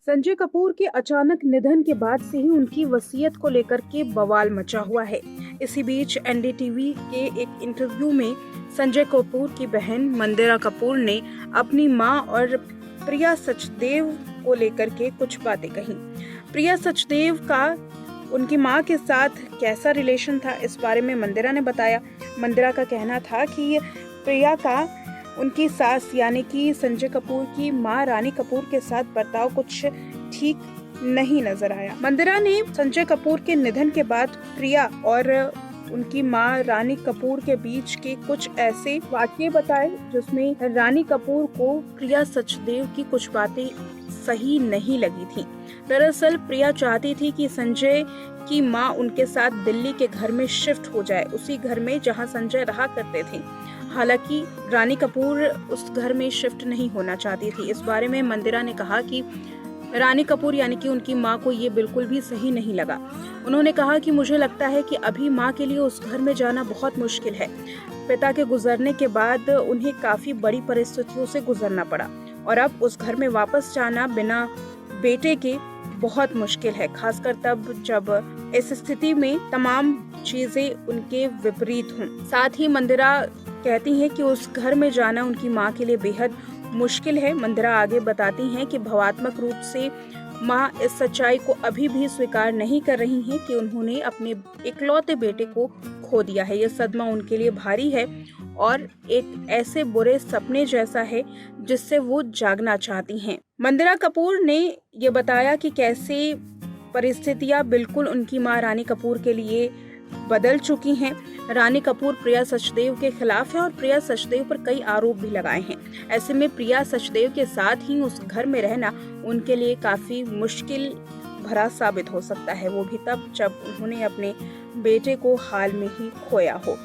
संजय कपूर के अचानक निधन के बाद से ही उनकी वसीयत को लेकर के बवाल मचा हुआ है। इसी बीच एनडीटीवी के एक इंटरव्यू में संजय कपूर की बहन मंदिरा कपूर ने अपनी मां और प्रिया सचदेव को लेकर के कुछ बातें कही। प्रिया सचदेव का उनकी मां के साथ कैसा रिलेशन था, इस बारे में मंदिरा ने बताया। मंदिरा का कहना था कि प्रिया का उनकी सास यानी कि संजय कपूर की मां रानी कपूर के साथ बर्ताव कुछ ठीक नहीं नजर आया। मंदिरा ने संजय कपूर के निधन के बाद प्रिया और उनकी मां रानी कपूर के बीच के कुछ ऐसे वाकये बताए जिसमें रानी कपूर को प्रिया सचदेव की कुछ बातें सही नहीं लगी थी। दरअसल प्रिया चाहती थी कि संजय की मां उनके साथ दिल्ली के घर में शिफ्ट हो जाए, उसी घर में जहां संजय रहा करते थे। हालांकि रानी कपूर उस घर में शिफ्ट नहीं होना चाहती थी। इस बारे में मंदिरा ने कहा कि रानी कपूर यानी कि उनकी मां को ये बिल्कुल भी सही नहीं लगा। उन्होंने कहा कि मुझे लगता है कि अभी मां के लिए उस घर में जाना बहुत मुश्किल है। पिता के गुजरने के बाद उन्हें काफी बड़ी परिस्थितियों से गुजरना पड़ा और अब उस घर में वापस जाना बिना बेटे के बहुत मुश्किल है, खासकर तब जब इस स्थिति में तमाम चीजें उनके विपरीत हों। साथ ही मंदिरा कहती हैं कि उस घर में जाना उनकी मां के लिए बेहद मुश्किल है। मंदिरा आगे बताती हैं कि भावनात्मक रूप से मां इस सच्चाई को अभी भी स्वीकार नहीं कर रही हैं कि उन्होंने अपने इकलौते बेटे को खो दिया है। यह सदमा उनके लिए भारी है और एक ऐसे बुरे सपने जैसा है जिससे वो जागना चाहती हैं। मंदिरा कपूर ने ये बताया कि कैसे परिस्थितियां बिल्कुल उनकी मां रानी कपूर के लिए बदल चुकी हैं। रानी कपूर प्रिया सचदेव के खिलाफ है और प्रिया सचदेव पर कई आरोप भी लगाए हैं। ऐसे में प्रिया सचदेव के साथ ही उस घर में रहना उनके लिए काफी मुश्किल भरा साबित हो सकता है, वो भी तब जब उन्होंने अपने बेटे को हाल में ही खोया हो।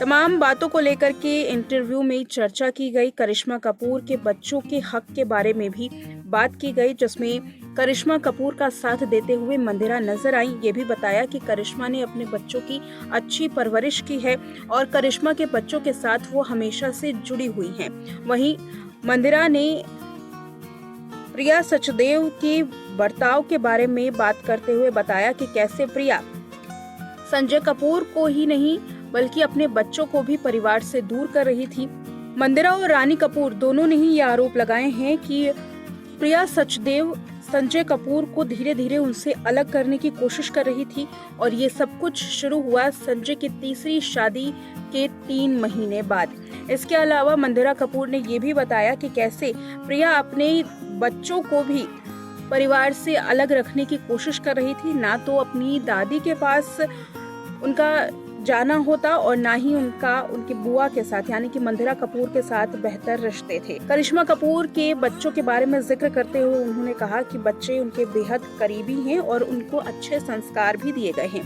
तमाम बातों को लेकर के इंटरव्यू में चर्चा की गई। करिश्मा कपूर के बच्चों के हक के बारे में भी बात की गई, जिसमें करिश्मा कपूर का साथ देते हुए मंदिरा नजर आई। ये भी बताया कि करिश्मा ने अपने बच्चों की अच्छी परवरिश की है और करिश्मा के बच्चों के साथ वो हमेशा से जुड़ी हुई हैं। वहीं मंदिरा ने प्रिया सचदेव के बर्ताव के बारे में बात करते हुए बताया कि कैसे प्रिया संजय कपूर को ही नहीं बल्कि अपने बच्चों को भी परिवार से दूर कर रही थी। मंदिरा और रानी कपूर दोनों ने ही ये आरोप लगाए हैं कि प्रिया सचदेव संजय कपूर को धीरे धीरे उनसे अलग करने की कोशिश कर रही थी और ये सब कुछ शुरू हुआ संजय की तीसरी शादी के 3 महीने बाद। इसके अलावा मंदिरा कपूर ने ये भी बताया कि कैसे प्रिया अपने बच्चों को भी परिवार से अलग रखने की कोशिश कर रही थी। ना तो अपनी दादी के पास उनका जाना होता और ना ही उनकी बुआ के साथ यानी कि मंदिरा कपूर के साथ बेहतर रिश्ते थे। करिश्मा कपूर के बच्चों के बारे में जिक्र करते हुए उन्होंने कहा कि बच्चे उनके बेहद करीबी हैं और उनको अच्छे संस्कार भी दिए गए हैं।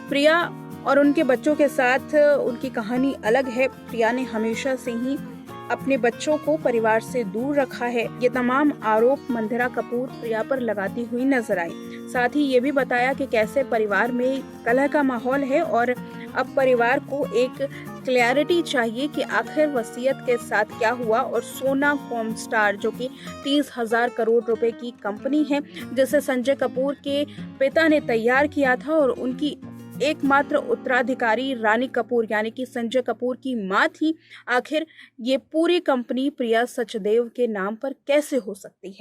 प्रिया और उनके बच्चों के साथ उनकी कहानी अलग है। प्रिया ने हमेशा से ही अपने बच्चों को परिवार से दूर रखा है। ये तमाम आरोप मंदिरा कपूर प्रिया पर लगाती हुई नजर आई। साथ ही ये भी बताया कि कैसे परिवार में कलह का माहौल है और अब परिवार को एक क्लैरिटी चाहिए कि आखिर वसीयत के साथ क्या हुआ। और सोना कॉम स्टार जो कि 30,000 करोड़ रुपए की कंपनी है जिसे संजय कपूर के पिता ने तैयार किया था और उनकी एकमात्र उत्तराधिकारी रानी कपूर यानी कि संजय कपूर की मां थी, आखिर ये पूरी कंपनी प्रिया सचदेव के नाम पर कैसे हो सकती है।